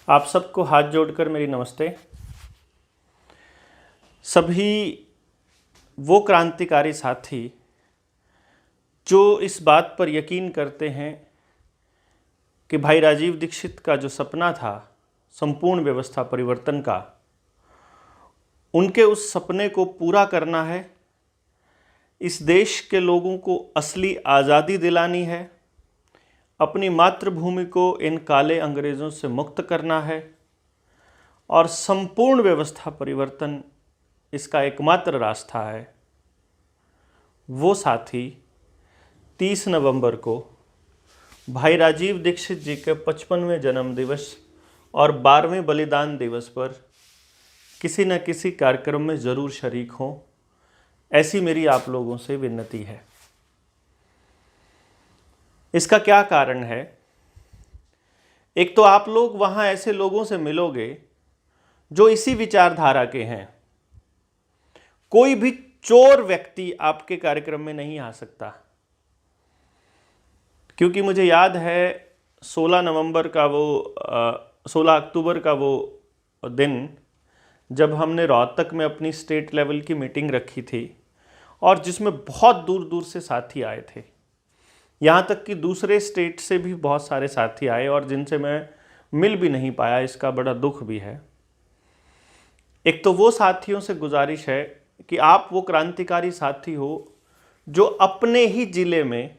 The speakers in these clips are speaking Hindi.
आप सबको हाथ जोड़कर मेरी नमस्ते। सभी वो क्रांतिकारी साथी जो इस बात पर यकीन करते हैं कि भाई राजीव दीक्षित का जो सपना था संपूर्ण व्यवस्था परिवर्तन का, उनके उस सपने को पूरा करना है, इस देश के लोगों को असली आज़ादी दिलानी है, अपनी मातृभूमि को इन काले अंग्रेज़ों से मुक्त करना है और संपूर्ण व्यवस्था परिवर्तन इसका एकमात्र रास्ता है। वो साथी 30 नवंबर को भाई राजीव दीक्षित जी के 55वें जन्म दिवस और 12वें बलिदान दिवस पर किसी न किसी कार्यक्रम में ज़रूर शरीक हों, ऐसी मेरी आप लोगों से विनती है। इसका क्या कारण है? एक तो आप लोग वहाँ ऐसे लोगों से मिलोगे जो इसी विचारधारा के हैं। कोई भी चोर व्यक्ति आपके कार्यक्रम में नहीं आ सकता, क्योंकि मुझे याद है 16 अक्टूबर का वो दिन जब हमने रोहतक में अपनी स्टेट लेवल की मीटिंग रखी थी और जिसमें बहुत दूर दूर से साथी आए थे, यहाँ तक कि दूसरे स्टेट से भी बहुत सारे साथी आए और जिनसे मैं मिल भी नहीं पाया। इसका बड़ा दुख भी है। एक तो वो साथियों से गुजारिश है कि आप वो क्रांतिकारी साथी हो जो अपने ही ज़िले में,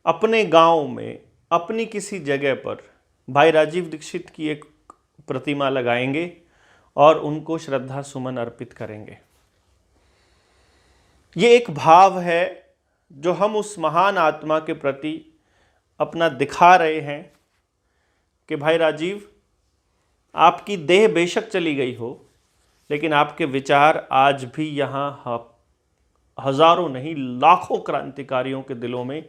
अपने गांव में, अपनी किसी जगह पर भाई राजीव दीक्षित की एक प्रतिमा लगाएंगे और उनको श्रद्धा सुमन अर्पित करेंगे। ये एक भाव है जो हम उस महान आत्मा के प्रति अपना दिखा रहे हैं कि भाई राजीव, आपकी देह बेशक चली गई हो, लेकिन आपके विचार आज भी यहाँ हजारों नहीं लाखों क्रांतिकारियों के दिलों में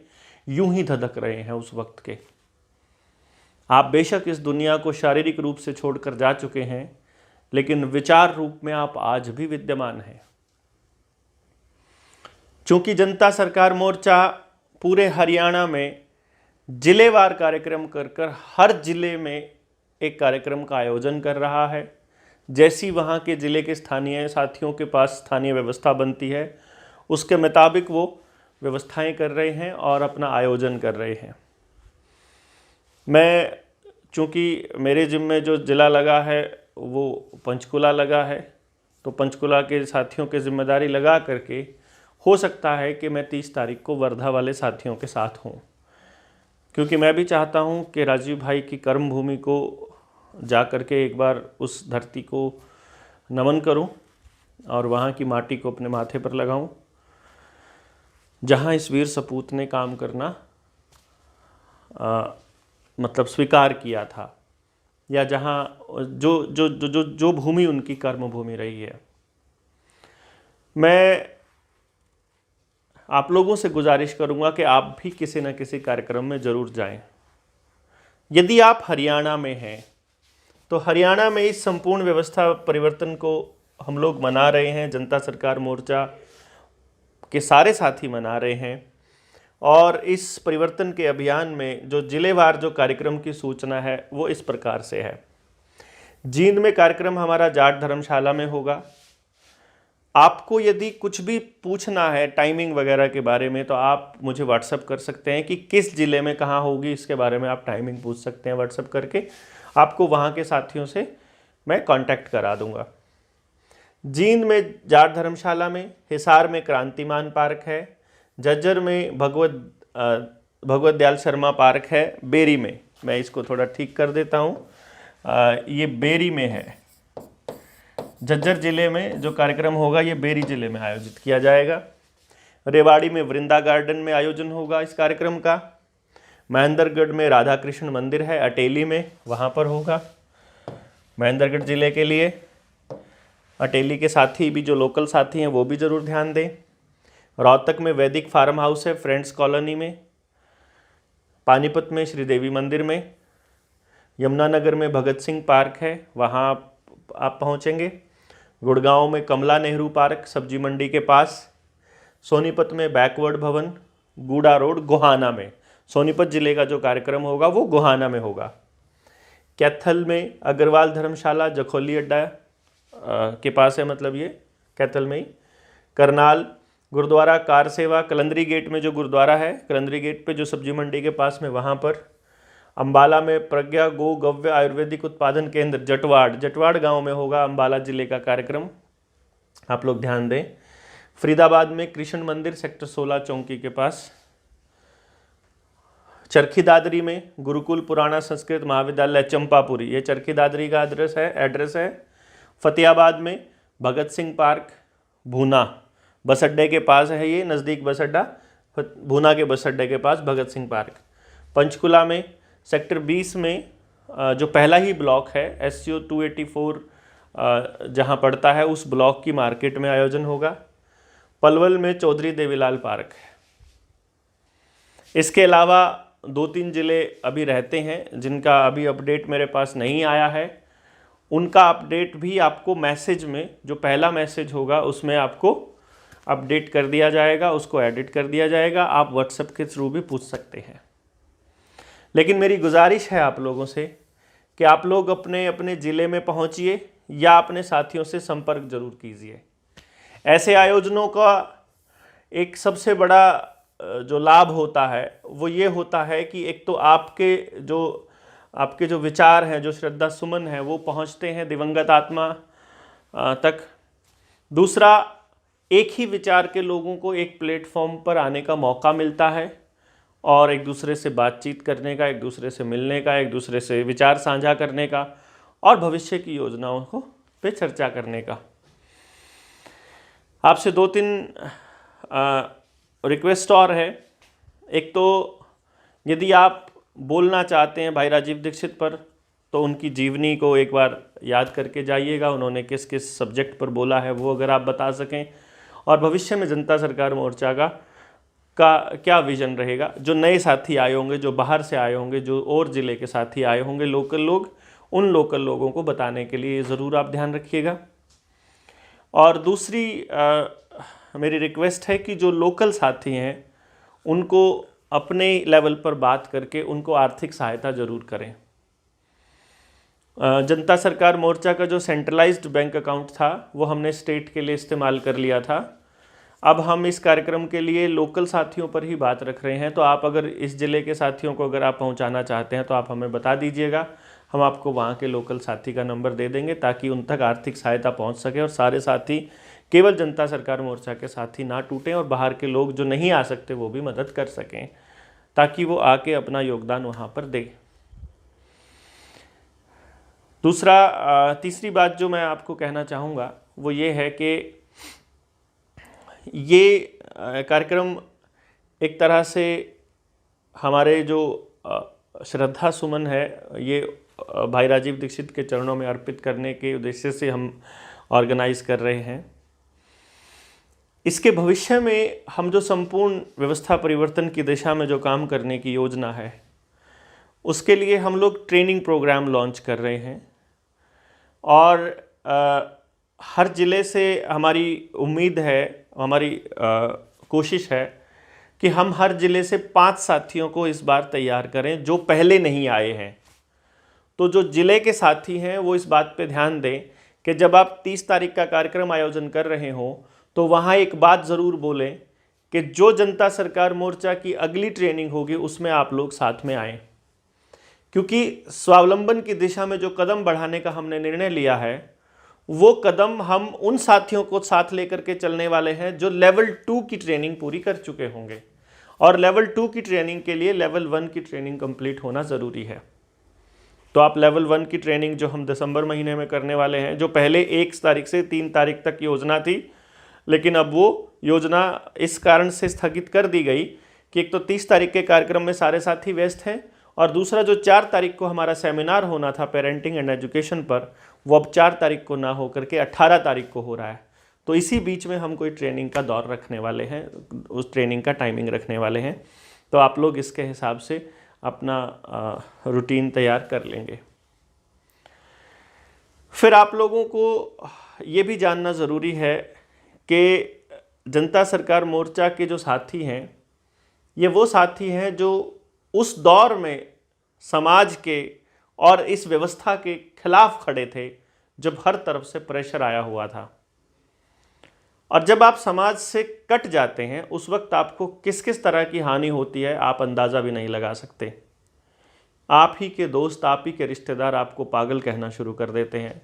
यूं ही धधक रहे हैं उस वक्त के। आप बेशक इस दुनिया को शारीरिक रूप से छोड़कर जा चुके हैं, लेकिन विचार रूप में आप आज भी विद्यमान हैं। चूँकि जनता सरकार मोर्चा पूरे हरियाणा में जिलेवार कार्यक्रम कर हर जिले में एक कार्यक्रम का आयोजन कर रहा है। जैसी वहाँ के ज़िले के स्थानीय साथियों के पास स्थानीय व्यवस्था बनती है, उसके मुताबिक वो व्यवस्थाएं कर रहे हैं और अपना आयोजन कर रहे हैं। मैं चूँकि मेरे जिम्मे जो ज़िला लगा है वो पंचकुला लगा है, तो पंचकुला के साथियों की जिम्मेदारी लगा करके हो सकता है कि मैं 30 तारीख को वर्धा वाले साथियों के साथ हूँ, क्योंकि मैं भी चाहता हूँ कि राजीव भाई की कर्म भूमि को जा कर के एक बार उस धरती को नमन करूँ और वहाँ की माटी को अपने माथे पर लगाऊँ, जहाँ इस वीर सपूत ने काम करना मतलब स्वीकार किया था, या जहाँ जो जो जो जो जो भूमि उनकी कर्म भूमि रही है। मैं आप लोगों से गुजारिश करूंगा कि आप भी किसी न किसी कार्यक्रम में ज़रूर जाएं। यदि आप हरियाणा में हैं तो हरियाणा में इस संपूर्ण व्यवस्था परिवर्तन को हम लोग मना रहे हैं, जनता सरकार मोर्चा के सारे साथी मना रहे हैं। और इस परिवर्तन के अभियान में जो जिलेवार जो कार्यक्रम की सूचना है वो इस प्रकार से है। जींद में कार्यक्रम हमारा जाट धर्मशाला में होगा। आपको यदि कुछ भी पूछना है टाइमिंग वगैरह के बारे में तो आप मुझे व्हाट्सअप कर सकते हैं कि किस ज़िले में कहाँ होगी, इसके बारे में आप टाइमिंग पूछ सकते हैं व्हाट्सअप करके। आपको वहाँ के साथियों से मैं कांटेक्ट करा दूँगा। जींद में जाट धर्मशाला में, हिसार में क्रांतिमान पार्क है, झज्जर में भगवत दयाल शर्मा पार्क है, बेरी में, मैं इसको थोड़ा ठीक कर देता हूँ, ये बेरी में है। झज्जर जिले में जो कार्यक्रम होगा ये बेरी जिले में आयोजित किया जाएगा। रेवाड़ी में वृंदा गार्डन में आयोजन होगा इस कार्यक्रम का। महेंद्रगढ़ में राधा कृष्ण मंदिर है, अटेली में, वहाँ पर होगा। महेंद्रगढ़ जिले के लिए अटेली के साथी भी जो लोकल साथी हैं वो भी ज़रूर ध्यान दें। रोहतक में वैदिक फार्म हाउस है, फ्रेंड्स कॉलोनी में। पानीपत में श्रीदेवी मंदिर में। यमुनानगर में भगत सिंह पार्क है, वहाँ आप पहुँचेंगे। गुड़गांव में कमला नेहरू पार्क सब्जी मंडी के पास। सोनीपत में बैकवर्ड भवन, गूड़ा रोड, गोहाना में। सोनीपत जिले का जो कार्यक्रम होगा वो गोहाना में होगा। कैथल में अग्रवाल धर्मशाला जखौली अड्डा के पास है, मतलब ये कैथल में ही। करनाल गुरुद्वारा कार सेवा कलंदरी गेट में जो गुरुद्वारा है, कलंदरी गेट पे जो सब्जी मंडी के पास में, वहाँ पर। अम्बाला में प्रज्ञा गो गव्य आयुर्वेदिक उत्पादन केंद्र जटवाड़ गांव में होगा अम्बाला जिले का कार्यक्रम, आप लोग ध्यान दें। फरीदाबाद में कृष्ण मंदिर सेक्टर 16 चौकी के पास। चरखी दादरी में गुरुकुल पुराना संस्कृत महाविद्यालय चंपापुरी, ये चरखी दादरी का एड्रेस है। फतेहाबाद में भगत सिंह पार्क भूना बस अड्डे के पास है, ये नज़दीक बस अड्डा, भूना के बस अड्डे के पास भगत सिंह पार्क। पंचकुला में सेक्टर 20 में जो पहला ही ब्लॉक है SCO 284 जहाँ पड़ता है, उस ब्लॉक की मार्केट में आयोजन होगा। पलवल में चौधरी देवीलाल पार्क है। इसके अलावा 2-3 ज़िले अभी रहते हैं जिनका अभी अपडेट मेरे पास नहीं आया है, उनका अपडेट भी आपको मैसेज में, जो पहला मैसेज होगा उसमें आपको अपडेट कर दिया जाएगा, उसको एडिट कर दिया जाएगा। आप व्हाट्सएप के थ्रू भी पूछ सकते हैं। लेकिन मेरी गुजारिश है आप लोगों से कि आप लोग अपने अपने ज़िले में पहुंचिए या अपने साथियों से संपर्क जरूर कीजिए। ऐसे आयोजनों का एक सबसे बड़ा जो लाभ होता है वो ये होता है कि एक तो आपके जो विचार हैं, जो श्रद्धा सुमन है, वो पहुंचते हैं दिवंगत आत्मा तक। दूसरा, एक ही विचार के लोगों को एक प्लेटफॉर्म पर आने का मौका मिलता है और एक दूसरे से बातचीत करने का, एक दूसरे से मिलने का, एक दूसरे से विचार साझा करने का और भविष्य की योजनाओं को पे चर्चा करने का। आपसे 2-3 रिक्वेस्ट और है। एक तो यदि आप बोलना चाहते हैं भाई राजीव दीक्षित पर, तो उनकी जीवनी को एक बार याद करके जाइएगा, उन्होंने किस किस सब्जेक्ट पर बोला है वो अगर आप बता सकें, और भविष्य में जनता सरकार मोर्चा का क्या विज़न रहेगा। जो नए साथी आए होंगे, जो बाहर से आए होंगे, जो और ज़िले के साथी आए होंगे, लोकल लोग, उन लोकल लोगों को बताने के लिए ज़रूर आप ध्यान रखिएगा। और दूसरी मेरी रिक्वेस्ट है कि जो लोकल साथी हैं उनको अपने लेवल पर बात करके उनको आर्थिक सहायता ज़रूर करें। जनता सरकार मोर्चा का जो सेंट्रलाइज्ड बैंक अकाउंट था वो हमने स्टेट के लिए इस्तेमाल कर लिया था। अब हम इस कार्यक्रम के लिए लोकल साथियों पर ही बात रख रहे हैं, तो आप अगर इस ज़िले के साथियों को अगर आप पहुंचाना चाहते हैं तो आप हमें बता दीजिएगा, हम आपको वहां के लोकल साथी का नंबर दे देंगे ताकि उन तक आर्थिक सहायता पहुंच सके और सारे साथी, केवल जनता सरकार मोर्चा के साथी ना टूटें और बाहर के लोग जो नहीं आ सकते वो भी मदद कर सकें, ताकि वो आके अपना योगदान वहाँ पर दें। तीसरी बात जो मैं आपको कहना चाहूँगा वो ये है कि ये कार्यक्रम एक तरह से हमारे जो श्रद्धा सुमन है ये भाई राजीव दीक्षित के चरणों में अर्पित करने के उद्देश्य से हम ऑर्गेनाइज कर रहे हैं। इसके भविष्य में हम जो संपूर्ण व्यवस्था परिवर्तन की दिशा में जो काम करने की योजना है उसके लिए हम लोग ट्रेनिंग प्रोग्राम लॉन्च कर रहे हैं और हर ज़िले से हमारी उम्मीद है, हमारी कोशिश है कि हम हर ज़िले से 5 साथियों को इस बार तैयार करें जो पहले नहीं आए हैं। तो जो ज़िले के साथी हैं वो इस बात पे ध्यान दें कि जब आप 30 तारीख का कार्यक्रम आयोजन कर रहे हों तो वहाँ एक बात ज़रूर बोलें कि जो जनता सरकार मोर्चा की अगली ट्रेनिंग होगी उसमें आप लोग साथ में आएँ, क्योंकि स्वावलंबन की दिशा में जो कदम बढ़ाने का हमने निर्णय लिया है वो कदम हम उन साथियों को साथ लेकर के चलने वाले हैं जो लेवल 2 की ट्रेनिंग पूरी कर चुके होंगे, और लेवल 2 की ट्रेनिंग के लिए लेवल 1 की ट्रेनिंग कंप्लीट होना ज़रूरी है। तो आप लेवल 1 की ट्रेनिंग जो हम दिसंबर महीने में करने वाले हैं, जो पहले 1 तारीख से 3 तारीख तक योजना थी, लेकिन अब वो योजना इस कारण से स्थगित कर दी गई कि एक तो 30 तारीख के कार्यक्रम में सारे साथी व्यस्त हैं और दूसरा जो 4 तारीख को हमारा सेमिनार होना था पेरेंटिंग एंड एजुकेशन पर, वो अब 4 तारीख को ना होकर के 18 तारीख को हो रहा है। तो इसी बीच में हम कोई ट्रेनिंग का दौर रखने वाले हैं, उस ट्रेनिंग का टाइमिंग रखने वाले हैं। तो आप लोग इसके हिसाब से अपना रूटीन तैयार कर लेंगे। फिर आप लोगों को ये भी जानना ज़रूरी है कि जनता सरकार मोर्चा के जो साथी हैं ये वो साथी हैं जो उस दौर में समाज के और इस व्यवस्था के खिलाफ खड़े थे जब हर तरफ से प्रेशर आया हुआ था। और जब आप समाज से कट जाते हैं उस वक्त आपको किस किस तरह की हानि होती है आप अंदाज़ा भी नहीं लगा सकते। आप ही के दोस्त, आप ही के रिश्तेदार आपको पागल कहना शुरू कर देते हैं।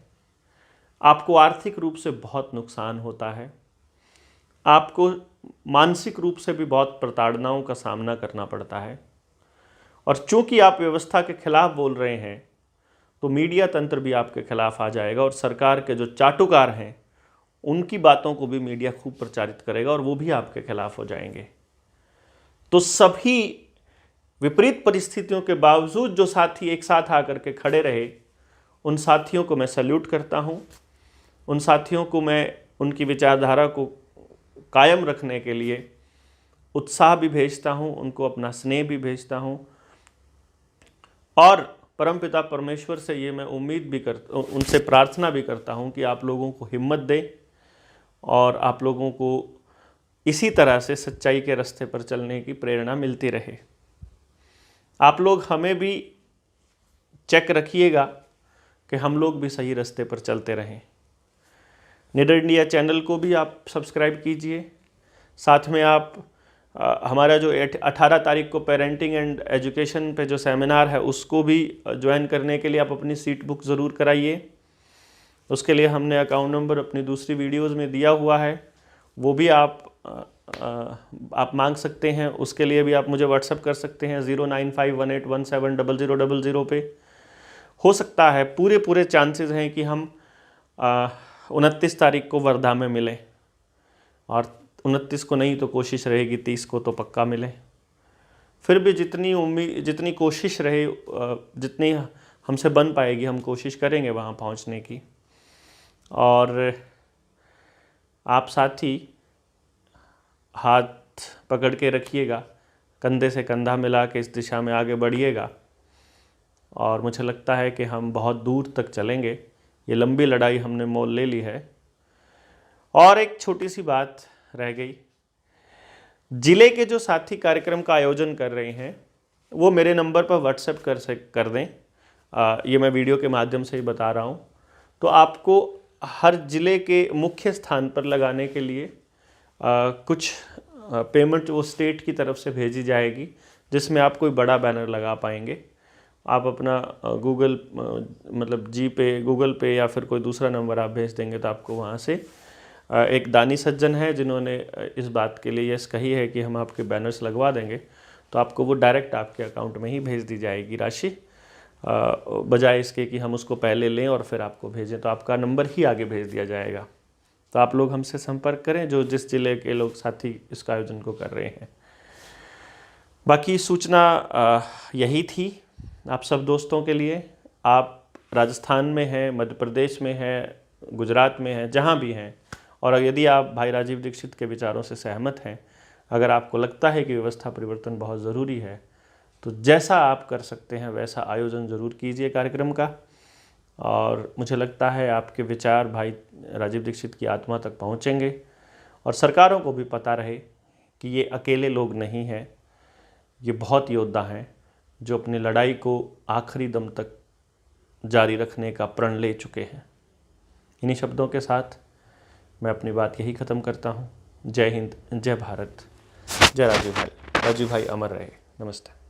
आपको आर्थिक रूप से बहुत नुकसान होता है। आपको मानसिक रूप से भी बहुत प्रताड़नाओं का सामना करना पड़ता है। और चूंकि आप व्यवस्था के खिलाफ बोल रहे हैं तो मीडिया तंत्र भी आपके खिलाफ आ जाएगा और सरकार के जो चाटुकार हैं उनकी बातों को भी मीडिया खूब प्रचारित करेगा और वो भी आपके खिलाफ हो जाएंगे। तो सभी विपरीत परिस्थितियों के बावजूद जो साथी एक साथ आकर के खड़े रहे, उन साथियों को मैं सैल्यूट करता हूं। उन साथियों को मैं उनकी विचारधारा को कायम रखने के लिए उत्साह भी भेजता हूं, उनको अपना स्नेह भी भेजता हूं और परमपिता परमेश्वर से ये मैं उम्मीद भी उनसे प्रार्थना भी करता हूं कि आप लोगों को हिम्मत दें और आप लोगों को इसी तरह से सच्चाई के रास्ते पर चलने की प्रेरणा मिलती रहे। आप लोग हमें भी चेक रखिएगा कि हम लोग भी सही रास्ते पर चलते रहें। निडर इंडिया चैनल को भी आप सब्सक्राइब कीजिए। साथ में आप हमारा जो 18 तारीख को पेरेंटिंग एंड एजुकेशन पे जो सेमिनार है उसको भी ज्वाइन करने के लिए आप अपनी सीट बुक ज़रूर कराइए। उसके लिए हमने अकाउंट नंबर अपनी दूसरी वीडियोज़ में दिया हुआ है, वो भी आप मांग सकते हैं। उसके लिए भी आप मुझे व्हाट्सएप कर सकते हैं 0951817000 पे। हो सकता है पूरे चांसेस हैं कि हम 29 तारीख को वर्धा में मिलें और 29 को नहीं तो कोशिश रहेगी 30 को तो पक्का मिले। फिर भी जितनी कोशिश रहे, जितनी हमसे बन पाएगी हम कोशिश करेंगे वहाँ पहुँचने की। और आप साथी हाथ पकड़ के रखिएगा, कंधे से कंधा मिला के इस दिशा में आगे बढ़िएगा और मुझे लगता है कि हम बहुत दूर तक चलेंगे। ये लंबी लड़ाई हमने मोल ले ली है। और एक छोटी सी बात रह गई, जिले के जो साथी कार्यक्रम का आयोजन कर रहे हैं वो मेरे नंबर पर व्हाट्सएप कर दें। ये मैं वीडियो के माध्यम से ही बता रहा हूँ। तो आपको हर ज़िले के मुख्य स्थान पर लगाने के लिए कुछ पेमेंट वो स्टेट की तरफ से भेजी जाएगी, जिसमें आप कोई बड़ा बैनर लगा पाएंगे। आप अपना गूगल पे या फिर कोई दूसरा नंबर आप भेज देंगे तो आपको वहाँ से एक दानी सज्जन है जिन्होंने इस बात के लिए यस कही है कि हम आपके बैनर्स लगवा देंगे, तो आपको वो डायरेक्ट आपके अकाउंट में ही भेज दी जाएगी राशि, बजाय इसके कि हम उसको पहले लें और फिर आपको भेजें। तो आपका नंबर ही आगे भेज दिया जाएगा। तो आप लोग हमसे संपर्क करें जो जिस ज़िले के लोग साथी इसका आयोजन को कर रहे हैं। बाकी सूचना यही थी आप सब दोस्तों के लिए। आप राजस्थान में हैं, मध्य प्रदेश में हैं, गुजरात में हैं, जहाँ भी हैं, और यदि आप भाई राजीव दीक्षित के विचारों से सहमत हैं, अगर आपको लगता है कि व्यवस्था परिवर्तन बहुत ज़रूरी है, तो जैसा आप कर सकते हैं वैसा आयोजन ज़रूर कीजिए कार्यक्रम का। और मुझे लगता है आपके विचार भाई राजीव दीक्षित की आत्मा तक पहुंचेंगे और सरकारों को भी पता रहे कि ये अकेले लोग नहीं हैं, ये बहुत योद्धा हैं जो अपनी लड़ाई को आखिरी दम तक जारी रखने का प्रण ले चुके हैं। इन्हीं शब्दों के साथ मैं अपनी बात यही ख़त्म करता हूँ। जय हिंद, जय भारत, जय राजीव भाई। राजीव भाई अमर रहे। नमस्ते।